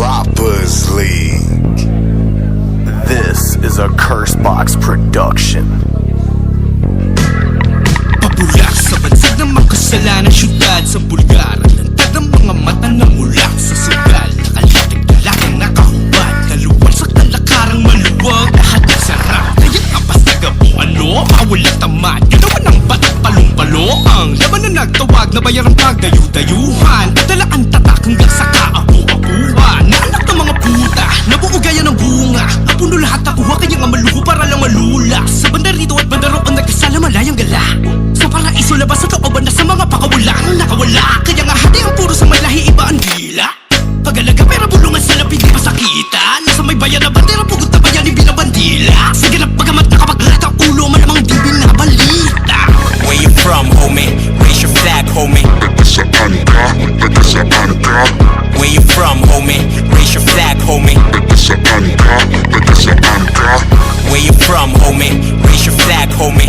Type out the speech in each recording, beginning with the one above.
Rappers League. This is a Cursebox production. Pabulak sa bansag ng makasalanan, syudad sa bulgar. Lantad ng mga mata na mulak sa sugal. Nakalatig-dalagang nakahubad, kaluwal sa talakarang maluwag. Lahat ng sarap, kaya't apas na gabuano. Mawalang tamad, ganawan ng batak palong-palo. Ang laban na nagtawag na bayarang pagdayu-dayuhan. Padala ang tatak hanggang sa kaapu-apuhan. Na anak ng mga puta, nabuo gaya ng bunga. Apuno lahat nakuha, kaya nga maluho para lang malula. Sa banda rito at banda roon nagkasala malayang gala. Sa paraiso labas sa looban na sa mga pakawala nang nakawala. Kaya nga hati ang puro sa may lahi, iba ang dila. Pag-alaga pera bulungan sa lapid di pasakitan. Nasa may bayan na bandera pugot na bayan ni binabandila. Sa ganap pagamat nakapaglat ang ulo, malamang di binabalita. Where you from, homie? Raise your flag, homie. Where you from, homie? Raise your flag, homie. Where you from, homie? Raise your flag, homie.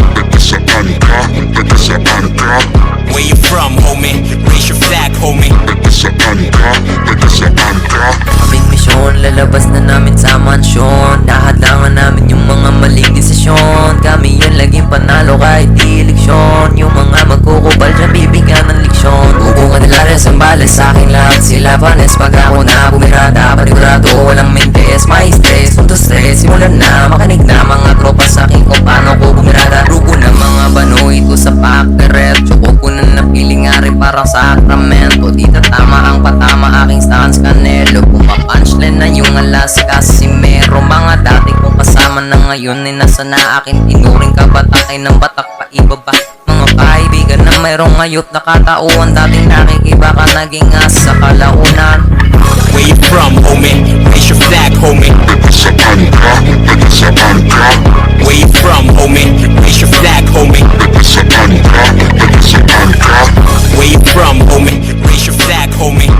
Where you from, homie? Raise your flag, homie. Aming misyon, lalabas na namin sa mansyon. Nahadlangan namin yung mga maling desisyon. Kami yung laging panalo kahit di eleksyon. Yung mga magkukupal dyan bibigyan ng leksyon. Bubungan nila rin sambales sa akin lahat. Sila panes pag ako na bumirada. Panigurado walang mentes, may stress. Punto stress, simulan na makinig na mga tropa sa akin kung paano ko bumirada. Rugo na mga banoy ko sa pakeret. Tsoko ko na napili nga rin parang sakramento. Di tatama ang patama aking stance kanelo. Pumapunchline na yung alas kasi meron mga dati kong kasama na ngayon ay nasa na akin. Tinuring ka batakay ng batak pa ibaba. Mga kaibigan na mayroong ngayot na katauhan. Dating nakikiba ka naging asa kalaunan. Where you from, homie? Raise your flag, homie. Where you from, homie? Raise your flag, homie. Where you from, homie? Raise your flag, homie.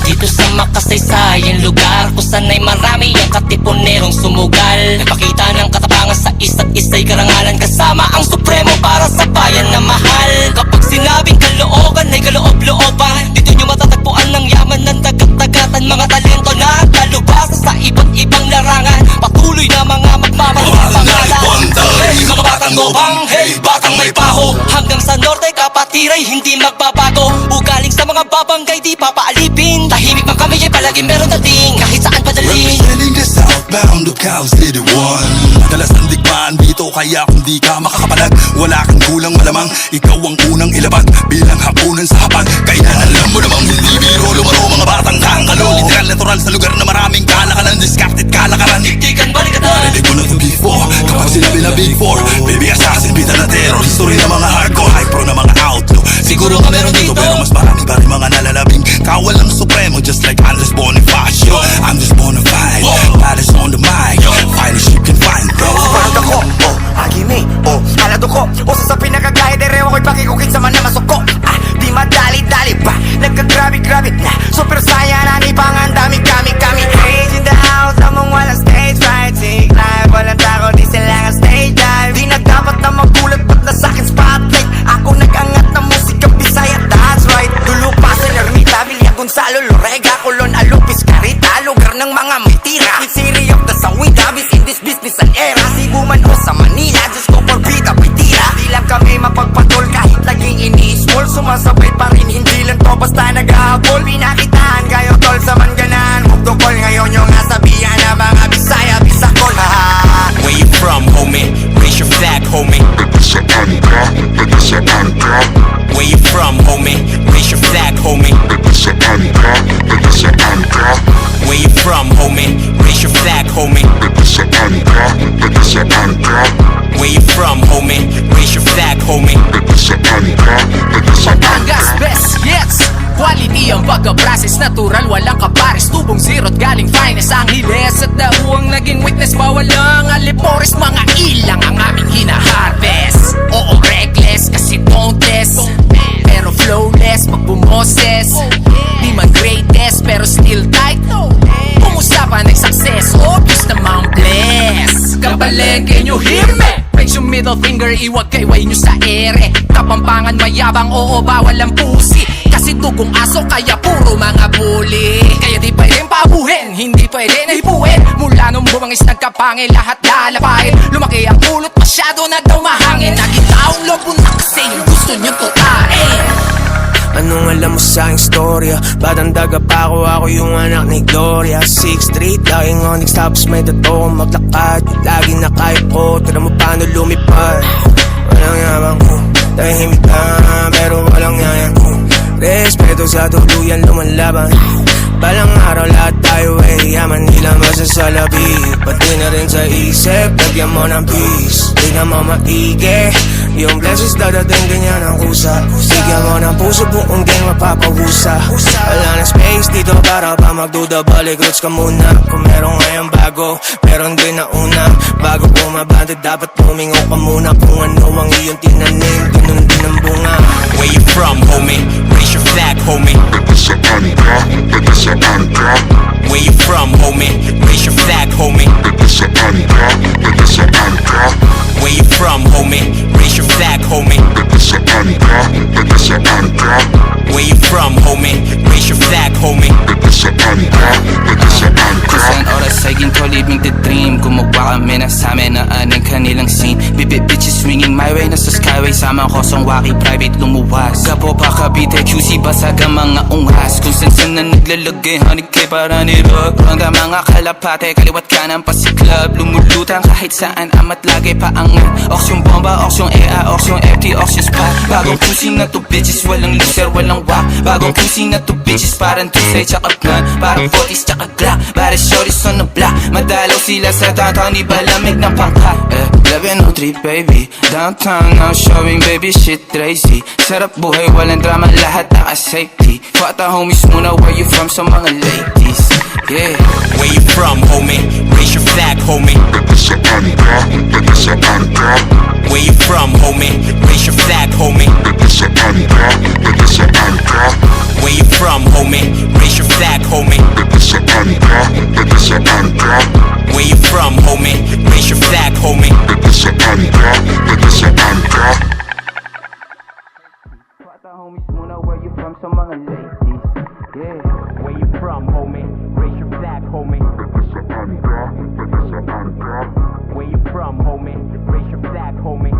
Dito sa makasaysayang lugar kung sana'y marami ang katipunerong sumugal. Nagpakita ng katapangan sa isa't isa'y karangalan. Kasama ang supremo para sa bayan na mahal. Kapag sinabing kaloogan ay kaloob-looban, dito nyo matatagpuan ng yaman ng dagat-dagatan. Mga talento na talubasa sa iba't ibang larangan. Patuloy na mga magmamaling pangalan. Hey mga batang gopang, hey batang may paho. Hanggang sa norte kapatiray hindi magbabago. Ugaling sa mga babanggay di papaalipin. Tahimik man kami ay palaging meron dating kahit saan padalhin. Representing the southbound of Cow City 1. Madalas ang digmaan dito kaya kung di ka makakapalag, wala kang kulang malamang. Ikaw ang unang ilabag bilang hapunan sa hapag. Kaya alam mo namang hindi biro lumaro mga batang kangkalo. Literal natural sa lugar na maraming kalakalan. Discarded kalakaran, Iktikan balikatan. narinig mo na ito before. Kapag sinabi na big four, baby assassin, bita na terror. History na mga hardcore, high pro na mga outlaw. Siguro nga meron dito pero mas marami pa rin mga nalalabing kawal ng supremo. Just like Andres Bonifacio, I'm just bonafide. Palace on the mic, finest you can find, bro. Parang ako, agimi, alado ko. Sa pinakagaya de rewa ko'y pakikukit sa manamasok ko. Di madali-dali pa, nagkagrabe-grabe na. Super saya na ni pangan dami kami. Age in the house, among walang stage fright. Sick live, walang tako, di sila nga stage dive. Di na dapat na magulat, ba't na sa'kin spotlight? Ako nag-angat ng musika, Bisaya, that's right. Dulo pa sa Ermita, Villa Gonzalo, Lorega, Colon, Alupis, Carita. Lugar ng mga may tira. City of the Sawid, Davis, in this business and era. Cebu man o sa Manila, Diyos ko por vida, pitira. Di lang kami mapagpatol kahit laging ini-small. Sumasabay pa rin, hindi lang to basta nag-ahabol. Pinakitaan kayo tol sa mangganan. Mugdokol ngayon yung nasabihan na mga Bisaya, Bisakol. Where you from, homie? Raise your flag, homie. Where you from, homie? Raise your flag, homie. Where you from, homie? Raise your flag, homie. Where you from, homie? Raise your flag, homie. Batangas best, yes! Quality ang pagka-process, natural, walang kapares. Tubong zero't galing finest, Angeles at dauang naging witness. Bawalang alipores, mga ilang ang aming hinaharvest. Oo, reckless, kasi boneless, pero flowless pag bumoses. Di man greatest, pero still tight. Kumusta pa nag-success? Obvious namang bless. Kabaleng, can you hear me? Raise yung middle finger, iwag kayway nyo sa ere. Kapampangan mayabang, oo, bawal ang pusi. Kasi kasi dugong aso kaya puro mga bully. Kaya di pwedeng pabuhin, hindi pwede na hipuin. Mula nung bumangis nagkapangin, lahat lalapain. Lumaki ang pulot, masyado na daw mahangin. Naging taong lobo na kasi yung gusto nyo tutain. Anong alam mo sa aking storya? Batang daga pa ako yung anak ni Gloria. 6'3", laging onyx tapos may tato kong maglakad. Lagi nakayap ko, tira mo paano lumipad. Walang yabang ko, tahimik lang pero walang yayan ko. Respeto sa tuluyan lumalaban. Balang araw lahat tayo ay yaman, nila masasalabi. Pati na rin sa isip, lagyan mo ng peace. Tingnan mo maigi, yung blessings dadating ganyan ang kusa. Bigyan mo ng puso buong gang mapapahusa. Wala na space dito para pa magduda, balik roots ka muna. Kung meron ngayon bago, meron din na una. Bago bumabante dapat tumingo ka muna. Kung ano ang iyong tinanim, ganun din ang bunga. Where you from, homie? Raise your flag, homie. Where you from, homie? Raise your flag, homie. Where you from, homie? Raise your flag, homie. Where you from, homie? Raise your flag, homie. Kusang oras ay ginto living the dream. Gumawa kami na sa amin na anong kanilang scene. Bitches swinging my way, nasa skyway. Sama ko sa waki private lumuwas. Gapo pa Cavite, QC basag ang mga unghas. Kung saan na naglalagay, hanig kay para ni Rock. Hanggang mga kalapate, kaliwat kanan pa si club. Lumulutang kahit saan, amat lagi paangat. Oksyon bomba, oksyon EA, oksyon FT, oksyon spot. Bagong QC na to bitches, walang loser, walang wak. Bagong QC na to bitches, parang tusay tsaka gun. Parang 40s tsaka glock, bare shorties on the block. Madalaw sila sa downtown, di ba lamig ng pangka. 1103 baby, downtown now showing baby shit crazy. Sarap buhay, walang drama, lahat naka-safety. Fuck the homies muna, where you from sa mga ladies. Yeah. Where you from, homie? Raise your flag, homie. Where you from, homie? Raise your flag, homie. Where you from, homie? Raise your flag, homie. Where you from, homie? Raise your flag, homie. Fuck the homies muna, where you from sa mga ladies. Yeah. Where you from, homie? Raise your flag, homie. Where you from, homie? Raise your flag, homie.